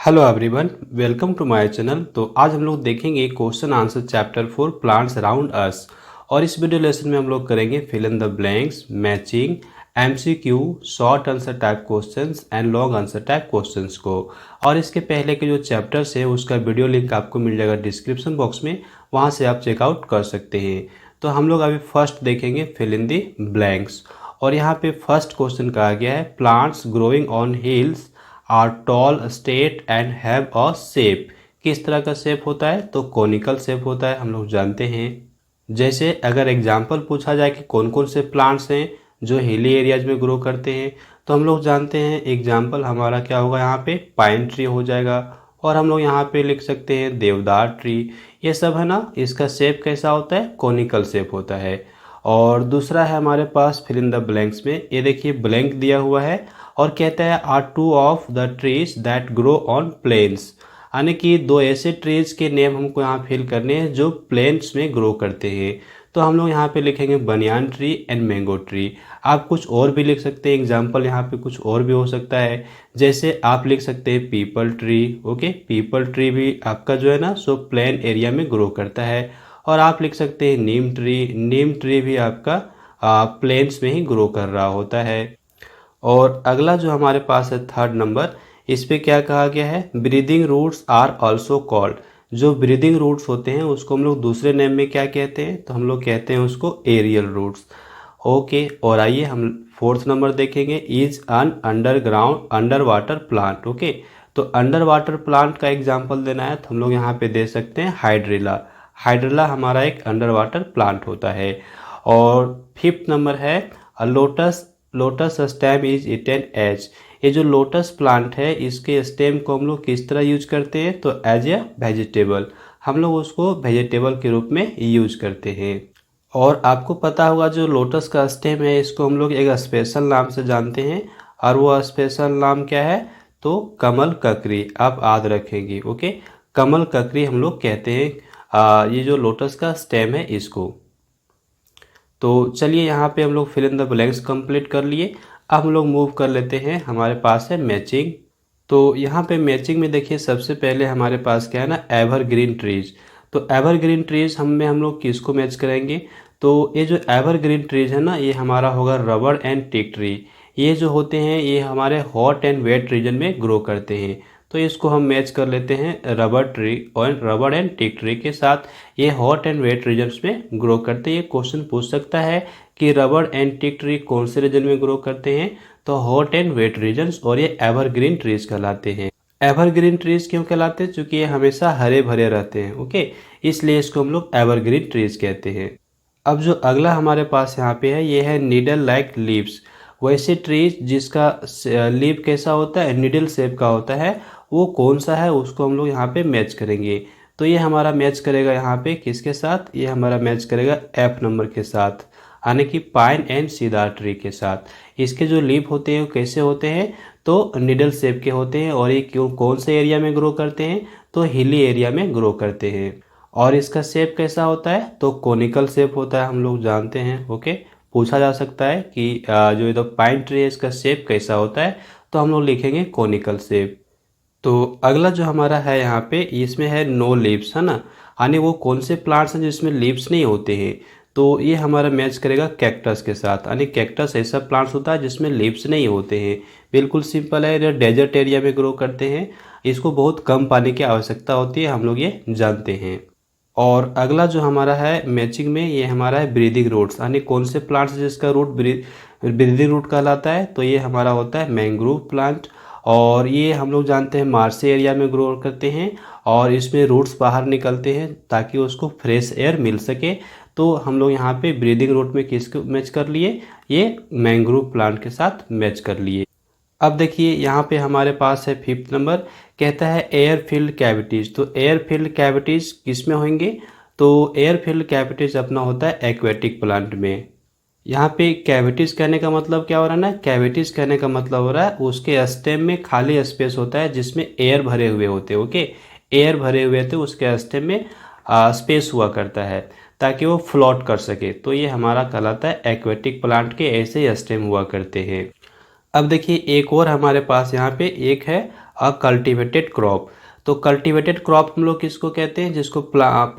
Hello everyone, welcome to my channel. तो आज हम लोग देखेंगे question answer chapter 4 plants around us. और इस वीडियो लेसन में हम लोग करेंगे fill in the blanks, matching, MCQ, short answer type questions and long answer type questions को। और इसके पहले के जो चैप्टर्स है उसका वीडियो लिंक आपको मिल जाएगा डिस्क्रिप्शन बॉक्स में, वहाँ से आप चेकआउट कर सकते हैं। तो हम लोग अभी फर्स्ट देखेंगे फिल इन द ब्लैंक्स। और यहाँ पे फर्स्ट क्वेश्चन कहा गया है plants growing on hills are tall straight and have a shape. किस तरह का शेप होता है? तो कॉनिकल शेप होता है, हम लोग जानते हैं। जैसे अगर एग्जाम्पल पूछा जाए कि कौन कौन से प्लांट्स हैं जो हिली एरियाज में ग्रो करते हैं, तो हम लोग जानते हैं एग्जाम्पल हमारा क्या होगा, यहाँ पे पाइन ट्री हो जाएगा। और हम लोग यहाँ पे लिख सकते हैं देवदार ट्री। ये सब है ना, इसका शेप कैसा होता है? कॉनिकल शेप होता है। और दूसरा है हमारे पास फिल इन द ब्लैंक्स में, ये देखिए ब्लैंक दिया हुआ है और कहता है are two of the trees that grow on plains. यानी कि दो ऐसे ट्रीज के नेम हमको यहाँ फिल करने हैं जो प्लेन्स में ग्रो करते हैं। तो हम लोग यहाँ पे लिखेंगे banyan tree and mango tree. आप कुछ और भी लिख सकते हैं, एग्जाम्पल यहाँ पे कुछ और भी हो सकता है। जैसे आप लिख सकते हैं people tree. Okay, people tree भी आपका जो है ना सो प्लेन एरिया में ग्रो करता है। और आप लिख सकते हैं नीम ट्री। नीम ट्री भी आपका प्लेन्स में ही ग्रो कर रहा होता है। और अगला जो हमारे पास है थर्ड नंबर, इस पे क्या कहा गया है? Breathing roots are also called. जो ब्रीदिंग रूट्स होते हैं उसको हम लोग दूसरे नेम में क्या कहते हैं? तो हम लोग कहते हैं उसको एरियल रूट्स। ओके, और आइए हम फोर्थ नंबर देखेंगे, is an underground under water plant. Okay, तो अंडर वाटर प्लांट का एग्जाम्पल देना है तो हम लोग यहाँ पे दे सकते हैं हाइड्रिला। हाइड्रिला हमारा एक अंडर वाटर प्लांट होता है। और फिफ्थ नंबर है lotus. Lotus stem is eaten as. ये जो लोटस प्लांट है इसके स्टेम को हम लोग किस तरह यूज करते हैं? तो एज ए वेजिटेबल, हम लोग उसको वेजिटेबल के रूप में यूज करते हैं। और आपको पता होगा जो लोटस का स्टेम है इसको हम लोग एक स्पेशल नाम से जानते हैं, और वो स्पेशल नाम क्या है? तो कमल ककरी। आप याद रखेंगे। ओके, कमल ककरी हम लोग कहते हैं ये जो लोटस का स्टेम है इसको। तो चलिए यहाँ पे हम लोग fill in the blanks complete कर लिए। अब हम लोग मूव कर लेते हैं, हमारे पास है मैचिंग। तो यहाँ पे मैचिंग में देखिए सबसे पहले हमारे पास क्या है ना, एवरग्रीन ट्रीज। तो एवरग्रीन ट्रीज हम लोग किसको मैच करेंगे? तो ये जो एवरग्रीन ट्रीज है ना, ये हमारा होगा रबड़ एंड टिक ट्री। ये जो होते हैं ये हमारे हॉट एंड वेट रीजन में ग्रो करते हैं। तो इसको हम मैच कर लेते हैं रबर ट्री और रबर एंड टिक ट्री के साथ। ये हॉट एंड वेट रीजन्स में ग्रो करते हैं। ये क्वेश्चन पूछ सकता है कि रबर एंड टिक ट्री कौन से रीजन में ग्रो करते हैं? तो हॉट एंड वेट रीजन्स, और ये एवरग्रीन ट्रीज कहलाते हैं। एवरग्रीन ट्रीज क्यों कहलाते हैं? क्योंकि ये हमेशा हरे भरे रहते हैं। ओके, इसलिए इसको हम लोग एवरग्रीन ट्रीज कहते हैं। अब जो अगला हमारे पास यहाँ पे है ये है नीडल लाइक लीव्स। वैसे ट्रीज जिसका लीव कैसा होता है? निडल शेप का होता है, वो कौन सा है उसको हम लोग यहाँ पे मैच करेंगे। तो ये हमारा मैच करेगा यहाँ पे किसके साथ? ये हमारा मैच करेगा एफ नंबर के साथ, यानी कि पाइन एंड सीडार ट्री के साथ। इसके जो लीफ होते हैं वो कैसे होते हैं? तो निडल शेप के होते हैं। और ये क्यों कौन से एरिया में ग्रो करते हैं? तो हिली एरिया में ग्रो करते हैं। और इसका शेप कैसा होता है? तो कोनिकल शेप होता है, हम लोग जानते हैं। ओके, पूछा जा सकता है कि जो ये तो पाइन ट्री है इसका शेप कैसा होता है? तो हम लोग लिखेंगे कोनिकल शेप। तो अगला जो हमारा है यहाँ पे इसमें है नो लीव्स, है ना, यानी वो कौन से प्लांट्स हैं जिसमें लीव्स नहीं होते हैं? तो ये हमारा मैच करेगा कैक्टस के साथ, यानी कैक्टस ऐसा प्लांट्स होता है जिसमें लीव्स नहीं होते हैं। बिल्कुल सिंपल है, ये डेजर्ट एरिया में ग्रो करते हैं। इसको बहुत कम पानी की आवश्यकता होती है, हम लोग ये जानते हैं। और अगला जो हमारा है मैचिंग में ये हमारा है ब्रीदिंग रूट्स, यानी कौन से प्लांट्स जिसका रूट ब्रीदिंग रूट कहलाता है? तो ये हमारा होता है मैंग्रोव प्लांट। और ये हम लोग जानते हैं मार्शी एरिया में ग्रो करते हैं, और इसमें रूट्स बाहर निकलते हैं ताकि उसको फ्रेश एयर मिल सके। तो हम लोग यहाँ पे ब्रीदिंग रूट में किसको मैच कर लिए? ये मैंग्रोव प्लांट के साथ मैच कर लिए। अब देखिए यहाँ पे हमारे पास है फिफ्थ नंबर, कहता है एयर फील्ड कैविटीज़। तो एयर फील्ड कैविटीज़ किस में होंगे? तो एयर फील्ड कैविटीज़ अपना होता है एक्वेटिक प्लांट में। यहाँ पे कैविटीज़ कहने का मतलब क्या हो रहा है ना, कैविटीज़ कहने का मतलब हो रहा है उसके स्टेम में खाली स्पेस होता है जिसमें एयर भरे हुए होते हैं। ओके, एयर भरे हुए थे उसके स्टेम में स्पेस हुआ करता है ताकि वो फ्लोट कर सके। तो ये हमारा कहलाता है एक्वेटिक प्लांट के ऐसे स्टेम हुआ करते हैं। अब देखिए एक और हमारे पास यहाँ पे एक है अ कल्टिवेटेड क्रॉप। तो कल्टिवेटेड क्रॉप हम लोग किसको कहते हैं, जिसको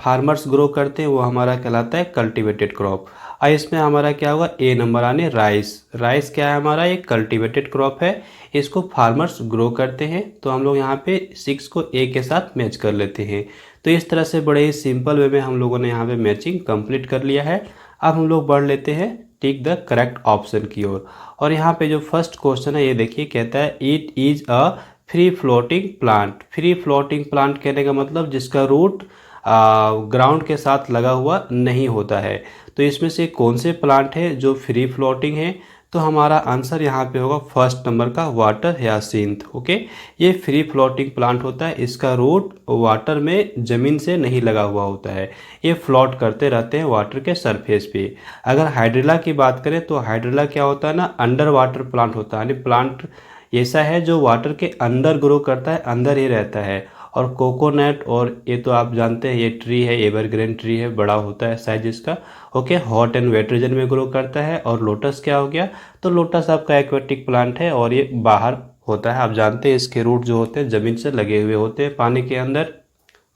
फार्मर्स ग्रो करते हैं वो हमारा कहलाता है कल्टिवेटेड क्रॉप। इसमें हमारा क्या होगा, ए नंबर आने राइस। राइस क्या है हमारा, एक कल्टिवेटेड क्रॉप है, इसको फार्मर्स ग्रो करते हैं। तो हम लोग यहाँ पे 6 को ए के साथ मैच कर लेते हैं। तो इस तरह से बड़े ही सिंपल वे में हम लोगों ने यहाँ पे मैचिंग कंप्लीट कर लिया है। अब हम लोग बढ़ लेते हैं टिक द करेक्ट ऑप्शन की ओर। और यहाँ पे जो फर्स्ट क्वेश्चन है ये देखिए, कहता है it is a free floating plant. Free floating plant कहने का मतलब जिसका रूट ग्राउंड के साथ लगा हुआ नहीं होता है। तो इसमें से कौन से प्लांट है जो फ्री फ्लोटिंग है, तो हमारा आंसर यहाँ पे होगा फर्स्ट नंबर का वाटर ह्यासिंथ। ओके, ये फ्री फ्लोटिंग प्लांट होता है, इसका रूट वाटर में ज़मीन से नहीं लगा हुआ होता है, ये फ्लोट करते रहते हैं वाटर के सरफेस पे। अगर हाइड्रिला की बात करें तो हाइड्रिला क्या होता है ना, अंडर वाटर प्लांट होता है, यानी प्लांट ऐसा है जो वाटर के अंदर ग्रो करता है, अंदर ही रहता है। और कोकोनट, और ये तो आप जानते हैं ये ट्री है, एवरग्रीन ट्री है, बड़ा होता है साइज इसका। Okay, hot and wet region में ग्रो करता है। और लोटस क्या हो गया, तो लोटस आपका एक्वेटिक प्लांट है और ये बाहर होता है, आप जानते हैं इसके रूट जो होते हैं ज़मीन से लगे हुए होते हैं पानी के अंदर।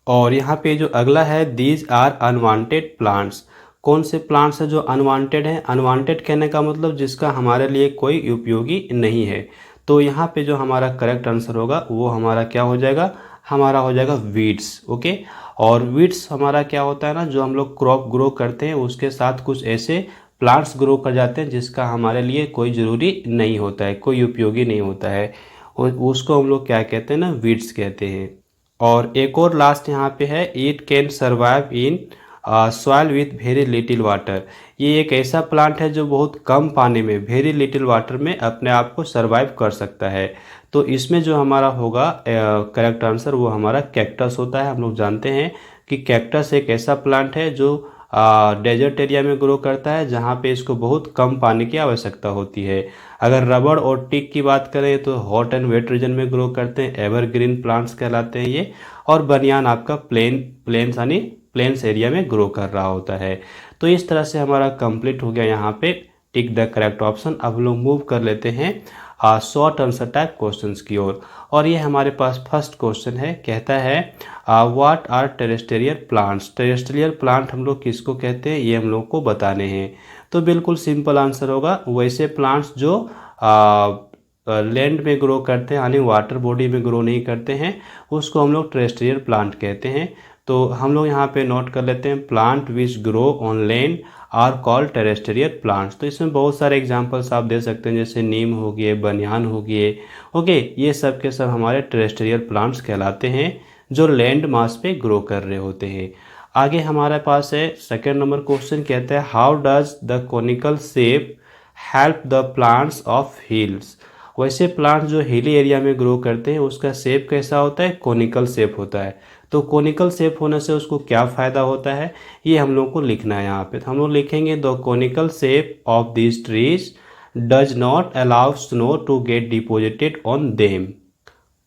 और यहाँ पे जो अगला है, दीज आर अनवांटेड प्लांट्स। कौन से प्लांट्स है जो अनवांटेड हैं, अनवांटेड कहने का मतलब जिसका हमारे लिए कोई उपयोगी नहीं है। तो यहाँ पे जो हमारा करेक्ट आंसर होगा वो हमारा क्या हो जाएगा, हमारा हो जाएगा वीड्स। ओके, और वीड्स हमारा क्या होता है ना, जो हम लोग क्रॉप ग्रो करते हैं उसके साथ कुछ ऐसे प्लांट्स ग्रो कर जाते हैं जिसका हमारे लिए कोई ज़रूरी नहीं होता है, कोई उपयोगी नहीं होता है, उसको हम लोग क्या कहते हैं ना, वीड्स कहते हैं। और एक और लास्ट यहाँ पे है, it can survive in soil with very little water. ये एक ऐसा प्लांट है जो बहुत कम पानी में, वेरी लिटिल वाटर में अपने आप को सर्वाइव कर सकता है। तो इसमें जो हमारा होगा करेक्ट आंसर वो हमारा कैक्टस होता है। हम लोग जानते हैं कि कैक्टस एक ऐसा प्लांट है जो डेजर्ट एरिया में ग्रो करता है जहाँ पे इसको बहुत कम पानी की आवश्यकता होती है। अगर रबड़ और टीक की बात करें तो हॉट एंड वेट रीजन में ग्रो करते हैं, एवरग्रीन प्लांट्स कहलाते हैं ये। और बनियान आपका प्लेन्स यानी प्लेन्स एरिया में ग्रो कर रहा होता है। तो इस तरह से हमारा कंप्लीट हो गया यहाँ पे टिक द करेक्ट ऑप्शन। अब लोग मूव कर लेते हैं शॉर्ट आंसर टाइप क्वेश्चंस की ओर। और ये हमारे पास फर्स्ट क्वेश्चन है, कहता है what are terrestrial plants. Terrestrial plant हम लोग किसको कहते हैं ये हम लोग को बताने हैं। तो बिल्कुल सिंपल आंसर होगा, वैसे प्लांट्स जो लैंड में ग्रो करते हैं यानी वाटर बॉडी में ग्रो नहीं करते हैं उसको हम लोग टेरेस्टेरियल प्लांट कहते हैं। तो हम लोग यहाँ पे नोट कर लेते हैं, plant which grow on land are called terrestrial plants. तो इसमें बहुत सारे एग्जांपल्स आप दे सकते हैं, जैसे नीम हो गए, बनियान हो गए। ओके, ये सब के सब हमारे टेरेस्टेरियल प्लांट्स कहलाते हैं जो लैंड मास पे ग्रो कर रहे होते हैं। आगे हमारे पास है सेकेंड नंबर क्वेश्चन, कहता है how does the conical shape help the plants of hills. वैसे प्लांट जो हिली एरिया में ग्रो करते हैं उसका शेप कैसा होता है, कोनिकल शेप होता है। तो कोनिकल शेप होने से उसको क्या फ़ायदा होता है ये हम लोग को लिखना है यहाँ पे। तो हम लोग लिखेंगे the conical shape of this trees does not allow snow to get deposited on them.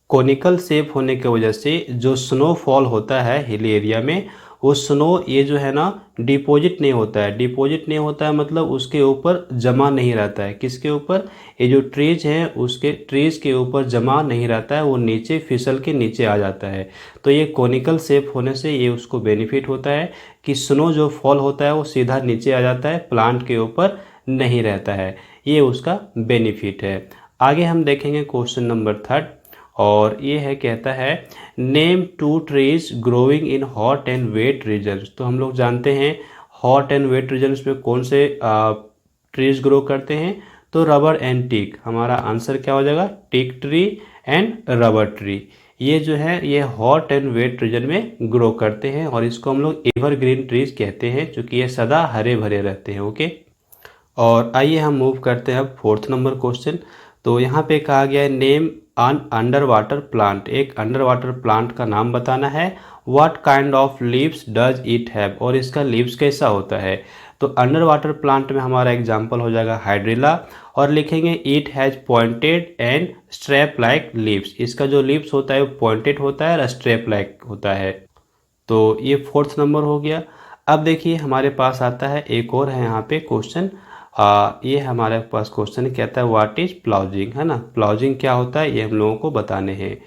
Conical shape होने की वजह से जो स्नोफॉल होता है हिली एरिया में, वो स्नो ये जो है ना डिपॉजिट नहीं होता है। डिपॉजिट नहीं होता है मतलब उसके ऊपर जमा नहीं रहता है। किसके ऊपर, ये जो ट्रीज हैं उसके ट्रीज के ऊपर जमा नहीं रहता है, वो नीचे फिसल के नीचे आ जाता है। तो ये कोनिकल शेप होने से ये उसको बेनिफिट होता है कि स्नो जो फॉल होता है वो सीधा नीचे आ जाता है, प्लांट के ऊपर नहीं रहता है, ये उसका बेनिफिट है। आगे हम देखेंगे क्वेश्चन नंबर थर्ड, और ये है, कहता है name two trees growing in hot and wet regions. तो हम लोग जानते हैं हॉट एंड वेट रीजन्स में कौन से ट्रीज ग्रो करते हैं, तो रबर एंड टीक। हमारा आंसर क्या हो जाएगा, teak tree and rubber tree. ये जो है ये हॉट एंड वेट रीजन में ग्रो करते हैं और इसको हम लोग एवरग्रीन ट्रीज कहते हैं क्योंकि ये सदा हरे भरे रहते हैं। ओके, और आइए हम मूव करते हैं अब फोर्थ नंबर क्वेश्चन। तो यहाँ पे कहा गया है नेम अन अंडर वाटर प्लांट। एक अंडर वाटर प्लांट का नाम बताना है। What kind of leaves does it have, और इसका लीव्स कैसा होता है। तो अंडर वाटर प्लांट में हमारा एग्जांपल हो जाएगा हाइड्रिला, और लिखेंगे it has pointed and strap like leaves. इसका जो लीव्स होता है वो पॉइंटेड होता है और स्ट्रैप लाइक होता है। तो ये फोर्थ नंबर हो गया। अब देखिए हमारे पास आता है एक और है यहाँ पे क्वेश्चन। ये हमारे पास क्वेश्चन कहता है व्हाट इज प्लाउजिंग, है ना। प्लाउजिंग क्या होता है ये हम लोगों को बताने हैं।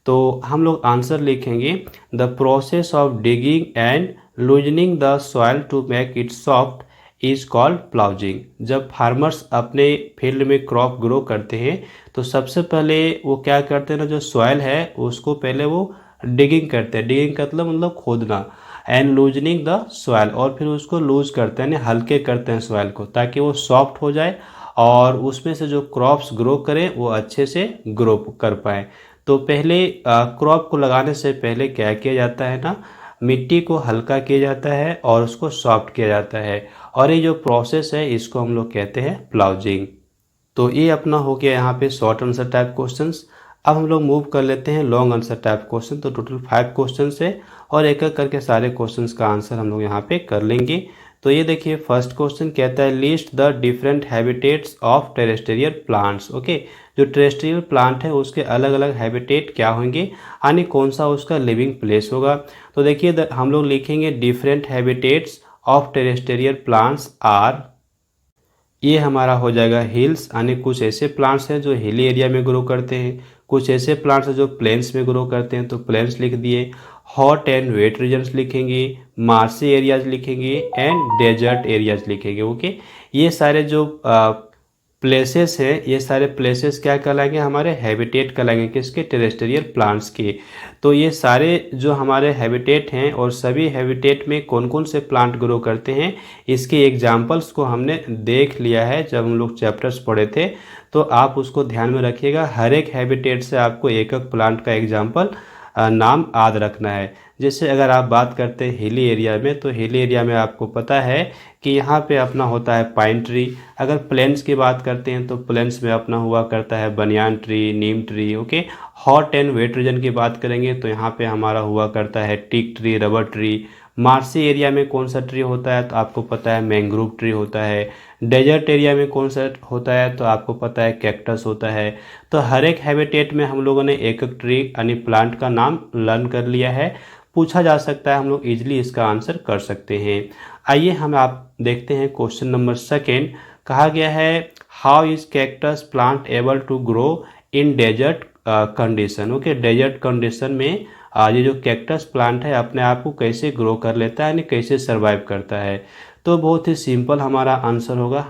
तो हम लोग आंसर लिखेंगे the process of digging and loosening the soil to make it soft is called ploughing. जब फार्मर्स अपने फील्ड में क्रॉप ग्रो करते हैं तो सबसे पहले वो क्या करते हैं ना, जो सॉइल है उसको पहले वो डिगिंग करते हैं। डिगिंग का मतलब खोदना, एंड लूजनिंग द सॉइल, और फिर उसको लूज करते हैं, हल्के करते हैं सॉइल को, ताकि वो सॉफ्ट हो जाए और उसमें से जो क्रॉप्स ग्रो करें वो अच्छे से ग्रो कर पाए। तो पहले क्रॉप को लगाने से पहले क्या किया जाता है ना, मिट्टी को हल्का किया जाता है और उसको सॉफ्ट किया जाता है, और ये जो प्रोसेस है इसको हम लोग कहते हैं प्लाउजिंग। तो ये अपना हो गया यहाँ पे शॉर्ट आंसर टाइप क्वेश्चंस। अब हम लोग मूव कर लेते हैं लॉन्ग आंसर टाइप क्वेश्चन। तो टोटल 5 क्वेश्चन है और एक एक करके सारे क्वेश्चंस का आंसर हम लोग यहाँ पे कर लेंगे। तो ये देखिए फर्स्ट क्वेश्चन कहता है list the different habitats of terrestrial plants. Okay, जो टेरेस्टेरियल प्लांट है उसके अलग अलग हैबिटेट क्या होंगे, यानी कौन सा उसका लिविंग प्लेस होगा। तो देखिए हम लोग लिखेंगे different habitats of terrestrial plants are, ये हमारा हो जाएगा हिल्स, यानी कुछ ऐसे प्लांट्स हैं जो हिली एरिया में ग्रो करते हैं, कुछ ऐसे प्लांट्स हैं जो प्लेन्स में ग्रो करते हैं, तो प्लेन्स लिख दिए। हॉट एंड वेट रीजन्स लिखेंगे, मार्सी एरियाज लिखेंगे एंड डेजर्ट एरियाज लिखेंगे। ओके, ये सारे जो प्लेसेस हैं, ये सारे प्लेसेस क्या कहलाएंगे, हमारे हैबिटेट कहलाएंगे, किसके, टेरेस्टेरियल प्लांट्स के। तो ये सारे जो हमारे हैबिटेट हैं और सभी हैबिटेट में कौन कौन से प्लांट ग्रो करते हैं, इसके एग्जाम्पल्स को हमने देख लिया है जब हम लोग चैप्टर्स पढ़े थे। तो आप उसको ध्यान में रखिएगा, हर एक हैबिटेट से आपको एक एक प्लांट का एग्जाम्पल नाम याद रखना है। जैसे अगर आप बात करते हैं हिली एरिया में, तो हिली एरिया में आपको पता है कि यहाँ पे अपना होता है पाइन ट्री। अगर प्लेन्स की बात करते हैं तो प्लेन्स में अपना हुआ करता है banyan tree, neem tree. Okay, hot and wet region की बात करेंगे तो यहाँ पे हमारा हुआ करता है teak tree, rubber tree. Marshy area में कौन सा ट्री होता है, तो आपको पता है मैंग्रोव ट्री होता है। डेजर्ट एरिया में कौन सा होता है, तो आपको पता है कैक्टस होता है। तो हर एक हैबिटेट में हम लोगों ने एक एक ट्री यानी प्लांट का नाम लर्न कर लिया है। पूछा जा सकता है, हम लोग इजीली इसका आंसर कर सकते हैं। आइए हम आप देखते हैं क्वेश्चन नंबर सेकेंड। कहा गया है how is cactus plant able to grow in desert condition. Okay, desert condition में ये जो कैक्टस प्लांट है अपने आप को कैसे ग्रो कर लेता है, यानी कैसे सरवाइव करता है। तो बहुत ही सिंपल हमारा आंसर होगा,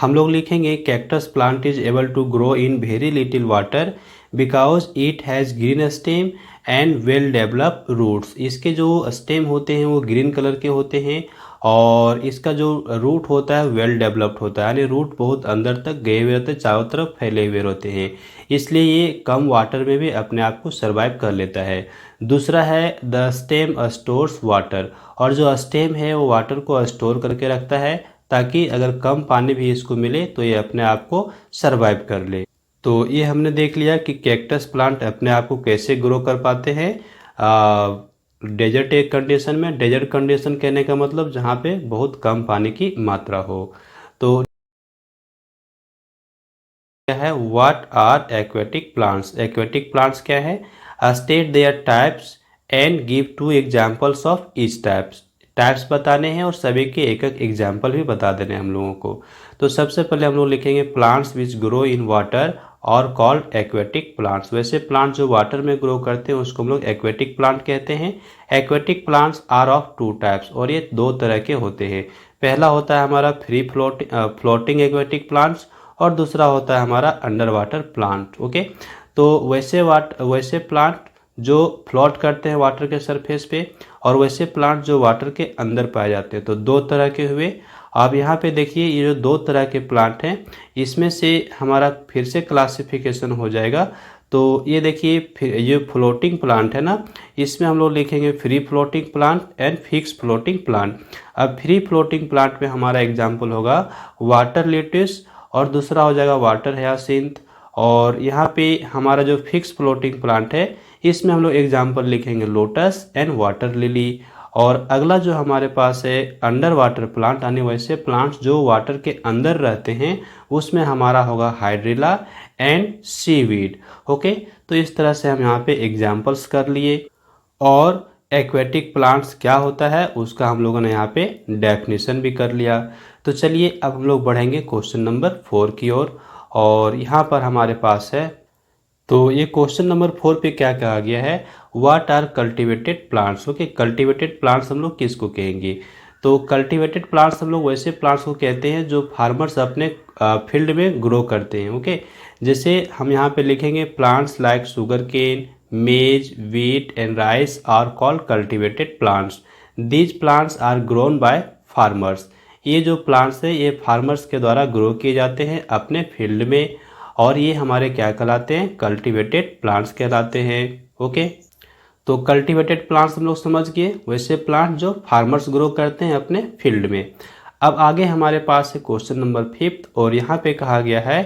हम लोग लिखेंगे cactus plant is able to grow in very little water because it has green stem and well develop roots. इसके जो स्टेम होते हैं वो ग्रीन कलर के होते हैं और इसका जो रूट होता है वेल डेवलप्ड होता है, यानी रूट बहुत अंदर तक गए हुए रहते हैं, चारों तरफ फैले हुए रहते हैं, इसलिए ये कम वाटर में भी अपने आप को सर्वाइव कर लेता है। दूसरा है द स्टेम स्टोर्स वाटर, और जो स्टेम है वो वाटर को स्टोर करके रखता है ताकि अगर कम पानी भी इसको मिले तो ये अपने आप को सर्वाइव कर ले। तो ये हमने देख लिया कि कैक्टस प्लांट अपने आप को कैसे ग्रो कर पाते हैं डेजर्ट एक कंडीशन में। डेजर्ट कंडीशन कहने का मतलब जहाँ पे बहुत कम पानी की मात्रा हो। तो क्या है, what are aquatic plants. Aquatic plants क्या है, state their types and give 2 examples of each types. Types बताने हैं और सभी के एक एक एग्जाम्पल भी बता देने हैं हम लोगों को। तो सबसे पहले हम लोग लिखेंगे plants which grow in water और कॉल्ड एक्वेटिक प्लांट्स। वैसे प्लांट जो वाटर में ग्रो करते हैं उसको हम लोग एक्वेटिक प्लांट कहते हैं। Aquatic plants are of 2 types, और ये 2 तरह के होते हैं। पहला होता है हमारा फ्री फ्लोटिंग एक्वेटिक प्लांट्स और दूसरा होता है हमारा अंडर वाटर प्लांट। ओके, तो वैसे प्लांट जो फ्लोट करते हैं वाटर के सरफेस पे, और वैसे प्लांट जो वाटर के अंदर पाए जाते हैं, तो 2 तरह के हुए। अब यहाँ पे देखिए ये जो 2 तरह के प्लांट हैं इसमें से हमारा फिर से क्लासिफिकेशन हो जाएगा। तो ये देखिए फिर ये फ्लोटिंग प्लांट है ना, इसमें हम लोग लिखेंगे free floating plant and fix floating plant. अब फ्री फ्लोटिंग प्लांट में हमारा एग्जाम्पल होगा वाटर लेटिस और दूसरा हो जाएगा वाटर ह्यासिंथ। और यहाँ पे हमारा जो फिक्स फ्लोटिंग प्लांट है इसमें हम लोग एग्जाम्पल लिखेंगे लोटस एंड वाटर लिली। और अगला जो हमारे पास है अंडर वाटर प्लांट, यानी वैसे प्लांट्स जो वाटर के अंदर रहते हैं, उसमें हमारा होगा हाइड्रिला एंड सीवीड। ओके, तो इस तरह से हम यहाँ पे एग्जाम्पल्स कर लिए। और एक्वेटिक प्लांट्स क्या होता है उसका हम लोगों ने यहाँ पे डेफिनेशन भी कर लिया। तो चलिए अब हम लोग बढ़ेंगे क्वेश्चन नंबर 4 की ओर। और यहाँ पर हमारे पास है तो ये क्वेश्चन नंबर 4 पे क्या कहा गया है, what are cultivated plants. Okay, cultivated plants हम लोग किसको कहेंगे। तो कल्टीवेटेड प्लांट्स हम लोग वैसे प्लांट्स को कहते हैं जो फार्मर्स अपने फील्ड में ग्रो करते हैं। ओके, जैसे हम यहाँ पे लिखेंगे plants like sugar cane, maize, wheat and rice are called cultivated plants. These plants are grown by farmers. ये जो प्लांट्स है ये फार्मर्स के द्वारा ग्रो किए जाते हैं अपने फील्ड में, और ये हमारे क्या कहलाते हैं, कल्टीवेटेड प्लांट्स कहलाते हैं। ओके, तो कल्टीवेटेड प्लांट्स हम लोग समझ गए, वैसे प्लांट जो फार्मर्स ग्रो करते हैं अपने फील्ड में। अब आगे हमारे पास है क्वेश्चन नंबर 5, और यहाँ पे कहा गया है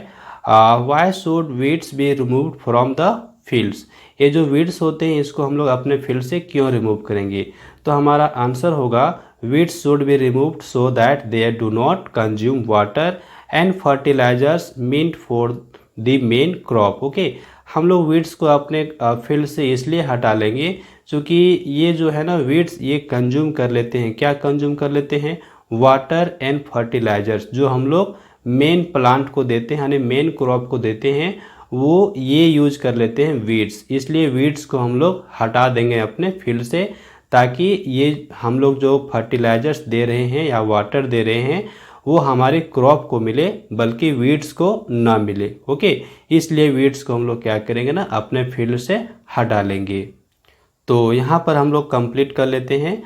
why should weeds be removed from the fields. ये जो वीड्स होते हैं इसको हम लोग अपने फील्ड से क्यों रिमूव करेंगे। तो हमारा आंसर होगा weeds should be removed so that they do not consume water and fertilisers meant for the main crop. Okay, हम लोग वीड्स को अपने फील्ड से इसलिए हटा लेंगे क्योंकि ये जो है ना वीड्स ये कंज्यूम कर लेते हैं, क्या कंज्यूम कर लेते हैं, वाटर एंड फर्टिलाइजर्स जो हम लोग मेन प्लांट को देते हैं यानी मेन क्रॉप को देते हैं, वो ये यूज कर लेते हैं वीड्स। इसलिए वीड्स को हम लोग हटा देंगे अपने फील्ड से, ताकि ये हम लोग जो फर्टिलाइजर्स दे रहे हैं या वाटर दे रहे हैं वो हमारे क्रॉप को मिले, बल्कि वीड्स को ना मिले। ओके, इसलिए वीड्स को हम लोग क्या करेंगे ना अपने फील्ड से हटा लेंगे। तो यहाँ पर हम लोग कंप्लीट कर लेते हैं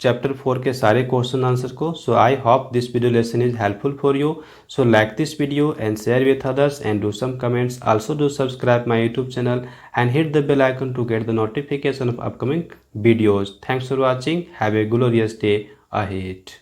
चैप्टर 4 के सारे क्वेश्चन आंसर को। So I hope this video lesson is helpful for you. So like this video and share with others and do some comments. Also do subscribe my YouTube channel and hit the bell icon to get the notification of upcoming videos. Thanks for watching. Have a glorious day ahead.